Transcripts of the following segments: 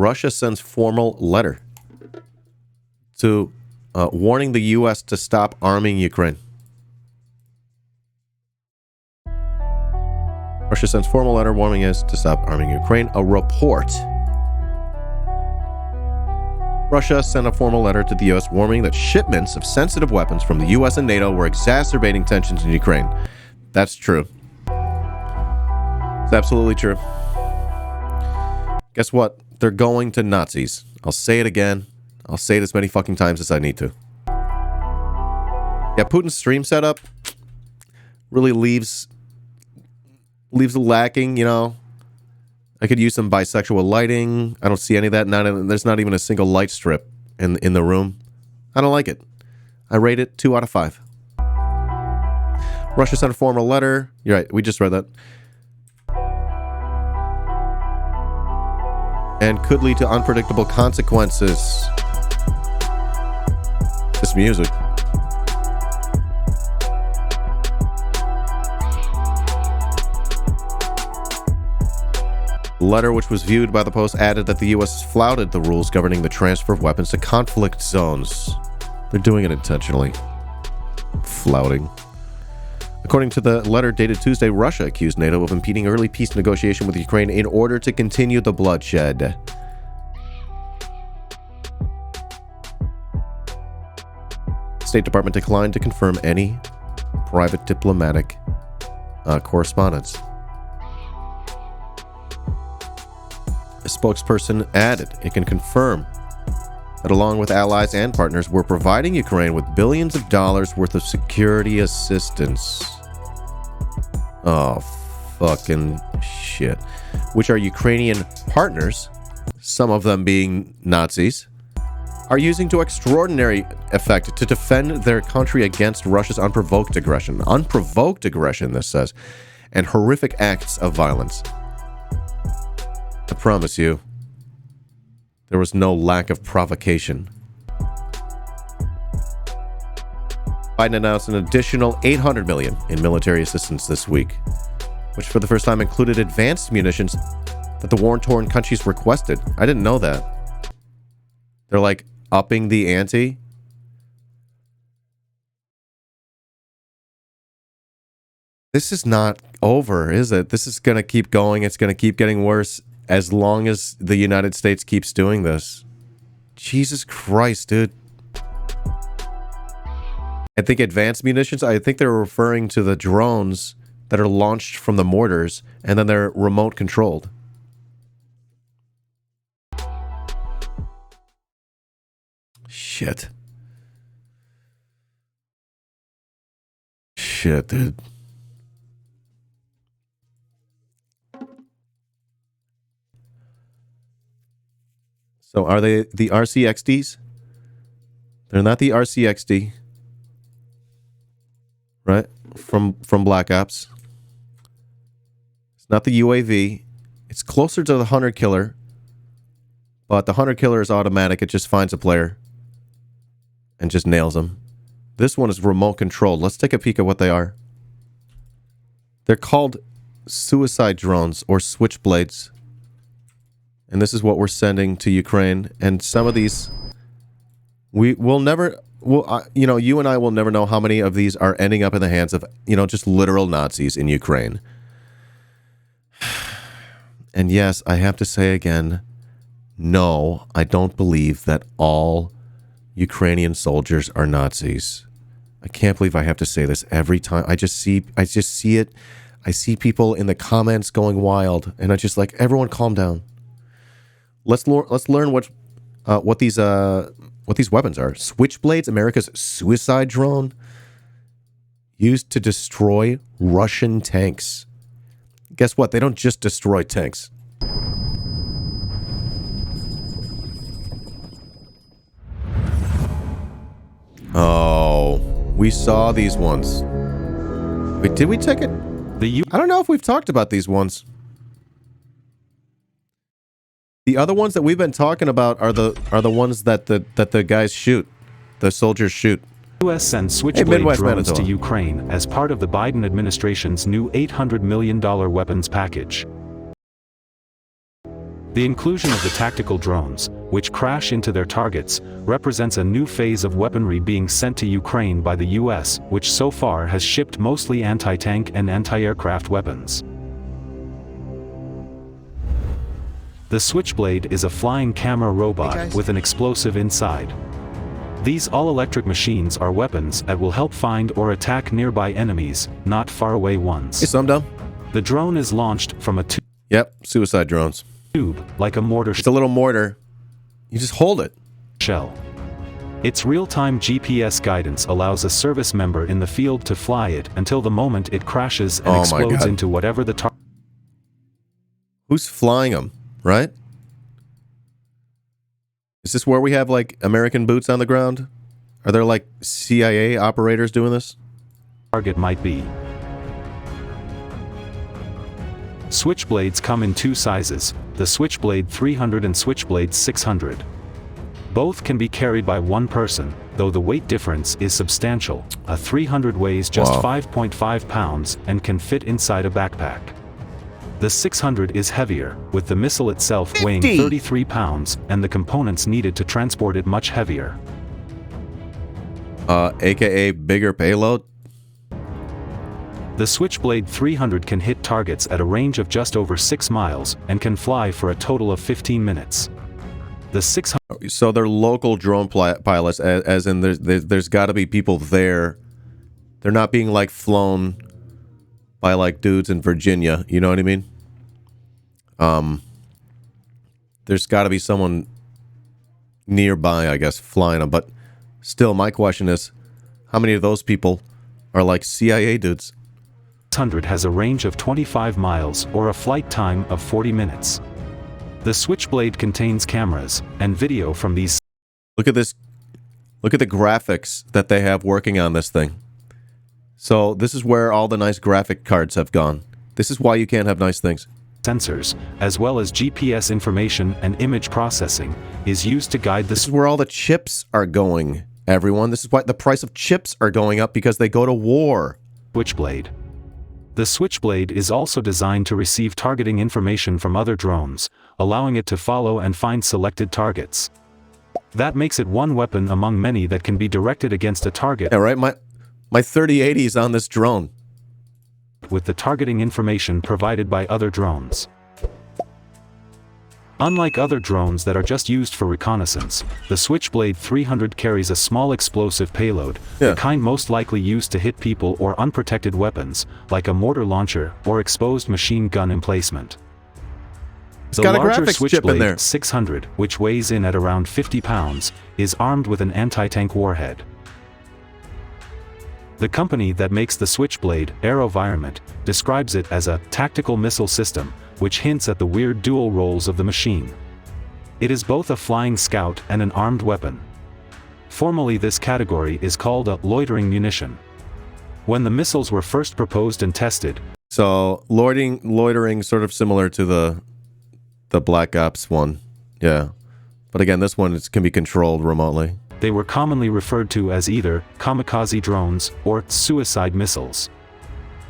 Russia sends formal letter to warning the U.S. to stop arming Ukraine. Russia sends formal letter warning us to stop arming Ukraine. A report. Russia sent a formal letter to the U.S. warning that shipments of sensitive weapons from the U.S. and NATO were exacerbating tensions in Ukraine. That's true. It's absolutely true. Guess what? They're going to Nazis. I'll say it again. I'll say it as many fucking times as I need to. Yeah, Putin's stream setup really leaves lacking, you know. I could use some bisexual lighting. I don't see any of that. There's not even a single light strip in the room. I don't like it. I rate it 2 out of 5. Russia sent a formal letter. You're right. We just read that. And could lead to unpredictable consequences. This music. The letter, which was viewed by the Post, added that the U.S. flouted the rules governing the transfer of weapons to conflict zones. They're doing it intentionally. Flouting. According to the letter dated Tuesday, Russia accused NATO of impeding early peace negotiation with Ukraine in order to continue the bloodshed. The State Department declined to confirm any private diplomatic correspondence. A spokesperson added it can confirm that along with allies and partners, we're providing Ukraine with billions of dollars worth of security assistance. Oh, fucking shit. Which our Ukrainian partners, some of them being Nazis, are using to extraordinary effect to defend their country against Russia's unprovoked aggression. Unprovoked aggression, this says, and horrific acts of violence. I promise you, there was no lack of provocation. Biden announced an additional $800 million in military assistance this week, which for the first time included advanced munitions that the war-torn countries requested. I didn't know that. They're like upping the ante. This is not over, is it? This is going to keep going. It's going to keep getting worse as long as the United States keeps doing this. Jesus Christ, dude. I think advanced munitions, I think they're referring to the drones that are launched from the mortars and then they're remote controlled. Shit. Shit, dude. So are they the RCXDs? They're not the RCXD. Right? From Black Ops. It's not the UAV. It's closer to the Hunter Killer. But the Hunter Killer is automatic. It just finds a player. And just nails them. This one is remote controlled. Let's take a peek at what they are. They're called suicide drones or Switchblades. And this is what we're sending to Ukraine. And some of these, we will never, you know, you and I will never know how many of these are ending up in the hands of, you know, just literal Nazis in Ukraine. And yes, I have to say again, no, I don't believe that all Ukrainian soldiers are Nazis. I can't believe I have to say this every time. I just see it. I see people in the comments going wild, and I just like, everyone calm down. Let's learn what these weapons are. Switchblades, America's suicide drone, used to destroy Russian tanks. Guess what? They don't just destroy tanks. Oh, we saw these ones. Wait, did we take it? I don't know if we've talked about these ones. The other ones that we've been talking about are the ones that the guys shoot, the soldiers shoot. U.S. sends Switchblade drones to Ukraine as part of the Biden administration's new $800 million weapons package. The inclusion of the tactical drones, which crash into their targets, represents a new phase of weaponry being sent to Ukraine by the US, which so far has shipped mostly anti-tank and anti-aircraft weapons. The Switchblade is a flying camera robot with an explosive inside. These all-electric machines are weapons that will help find or attack nearby enemies, not faraway ones. Hey, Sumdum. The drone is launched from a suicide drones. Tube, like a mortar. It's a little mortar. You just hold it. Shell. Its real-time GPS guidance allows a service member in the field to fly it until the moment it crashes and explodes into whatever the target. Who's flying them, right? Is this where we have, like, American boots on the ground? Are there, like, CIA operators doing this? Target might be. Switchblades come in two sizes, the Switchblade 300 and Switchblade 600. Both can be carried by one person, though the weight difference is substantial. A 300 weighs just 5.5 pounds and can fit inside a backpack. The 600 is heavier, with the missile itself weighing 33 pounds and the components needed to transport it much heavier. AKA bigger payload? The Switchblade 300 can hit targets at a range of just over 6 miles and can fly for a total of 15 minutes. The 600... So they're local drone pilots, as in there's got to be people there. They're not being, like, flown by, like, dudes in Virginia. You know what I mean? There's got to be someone nearby, I guess, flying them. But still, my question is, how many of those people are, like, CIA dudes? 600 has a range of 25 miles or a flight time of 40 minutes. The Switchblade contains cameras and video from these. Look at this. Look at the graphics that they have working on this thing. So this is where all the nice graphic cards have gone. This is why you can't have nice things. Sensors, as well as GPS information and image processing, is used to guide the... This is where all the chips are going, everyone. This is why the price of chips are going up, because they go to war. Switchblade. The Switchblade is also designed to receive targeting information from other drones, allowing it to follow and find selected targets. That makes it one weapon among many that can be directed against a target. Yeah, right? My 3080 is on this drone. With the targeting information provided by other drones. Unlike other drones that are just used for reconnaissance, the Switchblade 300 carries a small explosive payload, the kind most likely used to hit people or unprotected weapons, like a mortar launcher or exposed machine gun emplacement. The larger Switchblade 600, which weighs in at around 50 pounds, is armed with an anti-tank warhead. The company that makes the Switchblade, AeroVironment, describes it as a tactical missile system, which hints at the weird dual roles of the machine. It is both a flying scout and an armed weapon. Formally, this category is called a loitering munition. When the missiles were first proposed and tested... So, loitering sort of similar to the Black Ops one. Yeah. But again, this one can be controlled remotely. They were commonly referred to as either kamikaze drones or suicide missiles.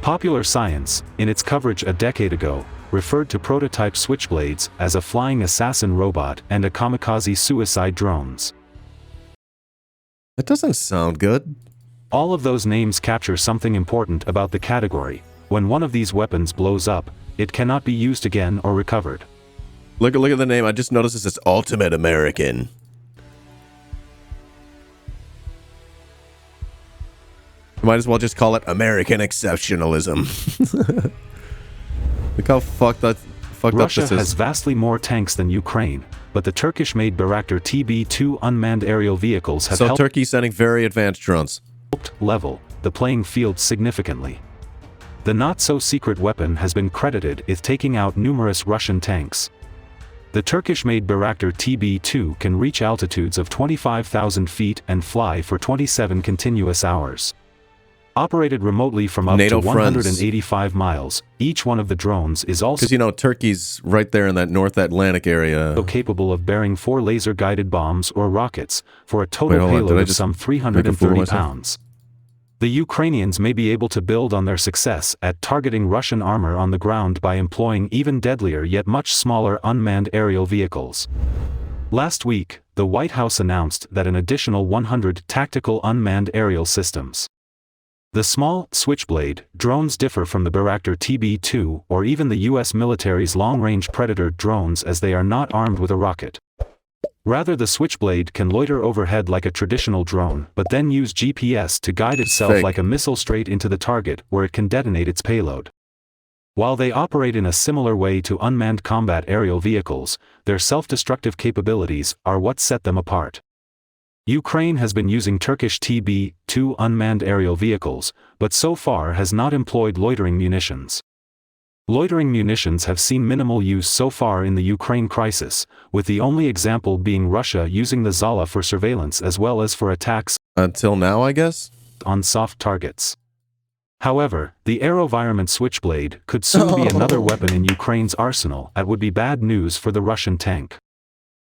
Popular Science, in its coverage a decade ago, referred to prototype Switchblades as a flying assassin robot and a kamikaze suicide drones. That doesn't sound good. All of those names capture something important about the category. When one of these weapons blows up, it cannot be used again or recovered. Look at the name. I just noticed this is Ultimate American. You might as well just call it American Exceptionalism. Look how fucked up Russia this is. has vastly more tanks than Ukraine, but the Turkish-made Bayraktar TB2 unmanned aerial vehicles have helped... So Turkey's sending very advanced drones. ...level the playing field significantly. The not-so-secret weapon has been credited with taking out numerous Russian tanks. The Turkish-made Bayraktar TB2 can reach altitudes of 25,000 feet and fly for 27 continuous hours. Operated remotely from up NATO to 185 miles, each one of the drones is also... Because, you know, Turkey's right there in that North Atlantic area. ...capable of bearing 4 laser-guided bombs or rockets, for a total payload of some 330 pounds. The Ukrainians may be able to build on their success at targeting Russian armor on the ground by employing even deadlier yet much smaller unmanned aerial vehicles. Last week, the White House announced that an additional 100 tactical unmanned aerial systems. The small Switchblade drones differ from the Bayraktar TB2 or even the U.S. military's long-range Predator drones as they are not armed with a rocket. Rather, the Switchblade can loiter overhead like a traditional drone, but then use GPS to guide itself like a missile straight into the target, where it can detonate its payload. While they operate in a similar way to unmanned combat aerial vehicles, their self-destructive capabilities are what set them apart. Ukraine has been using Turkish TB2 unmanned aerial vehicles, but so far has not employed loitering munitions. Loitering munitions have seen minimal use so far in the Ukraine crisis, with the only example being Russia using the Zala for surveillance as well as for attacks until now, I guess, on soft targets. However, the AeroVironment Switchblade could soon be another weapon in Ukraine's arsenal that would be bad news for the Russian tank.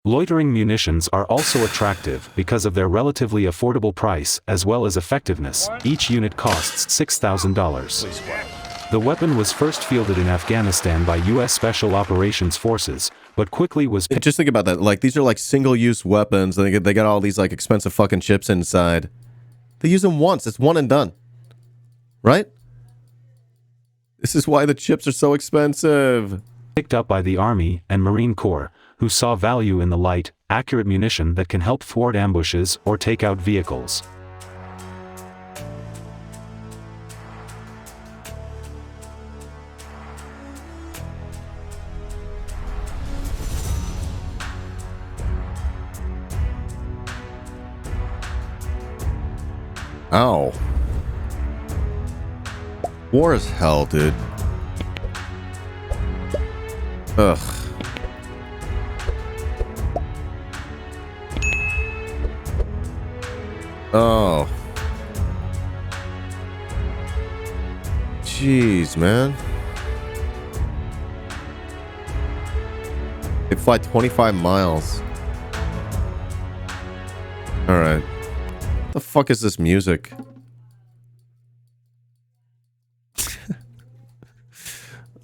Loitering munitions are also attractive because of their relatively affordable price as well as effectiveness. Each unit costs $6,000. The weapon was first fielded in Afghanistan by U.S. Special Operations Forces, but quickly was... Just think about that. Like, these are like single-use weapons. They got all these like expensive fucking chips inside. They use them once. It's one and done. Right? This is why the chips are so expensive. Picked up by the Army and Marine Corps, who saw value in the light, accurate munition that can help thwart ambushes or take out vehicles. Ow. War is hell, dude. Ugh. Oh. Jeez, man. They fly 25 miles. Alright. The fuck is this music?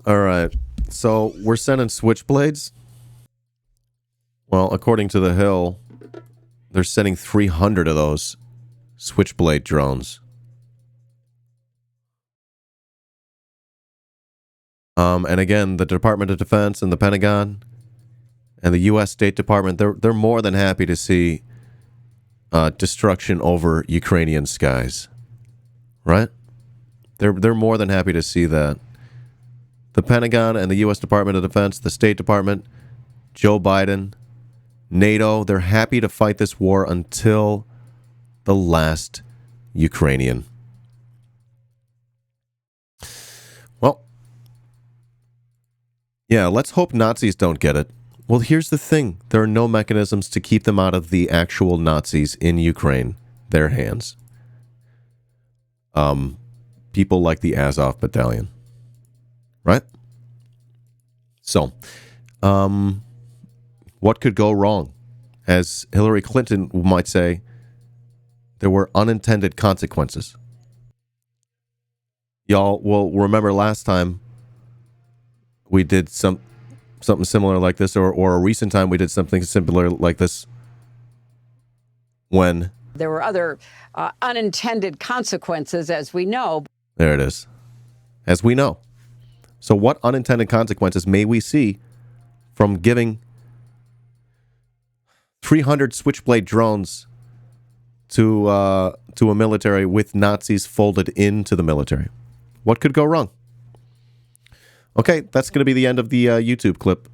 Alright. So, we're sending Switchblades? Well, according to The Hill, they're sending 300 of those Switchblade drones. And again, the Department of Defense and the Pentagon and the U.S. State Department, they're more than happy to see destruction over Ukrainian skies. Right? They're more than happy to see that. The Pentagon and the U.S. Department of Defense, the State Department, Joe Biden, NATO, they're happy to fight this war until the last Ukrainian. Well, yeah, let's hope Nazis don't get it. Well, here's the thing. There are no mechanisms to keep them out of the actual Nazis in Ukraine, their hands. People like the Azov Battalion. Right? So, what could go wrong? As Hillary Clinton might say, there were unintended consequences. Y'all will remember last time we did something similar like this, or a recent time we did something similar like this when... There were other unintended consequences, as we know. There it is. As we know. So what unintended consequences may we see from giving 300 Switchblade drones to a military with Nazis folded into the military? What could go wrong? Okay, that's going to be the end of the YouTube clip.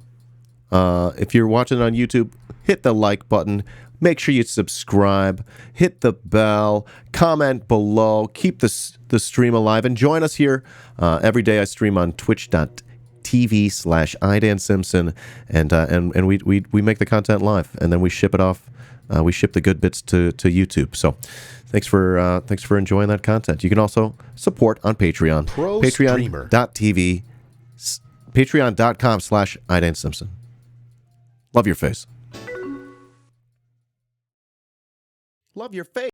If you're watching on YouTube, hit the like button. Make sure you subscribe. Hit the bell. Comment below. Keep the stream alive. And join us here. Every day I stream on twitch.tv/iDanSimpson. And we make the content live. And then we ship it off. We ship the good bits to YouTube. So thanks for enjoying that content. You can also support on Patreon. Patreon.tv. Patreon.com/iDanSimpson. Love your face. Love your face.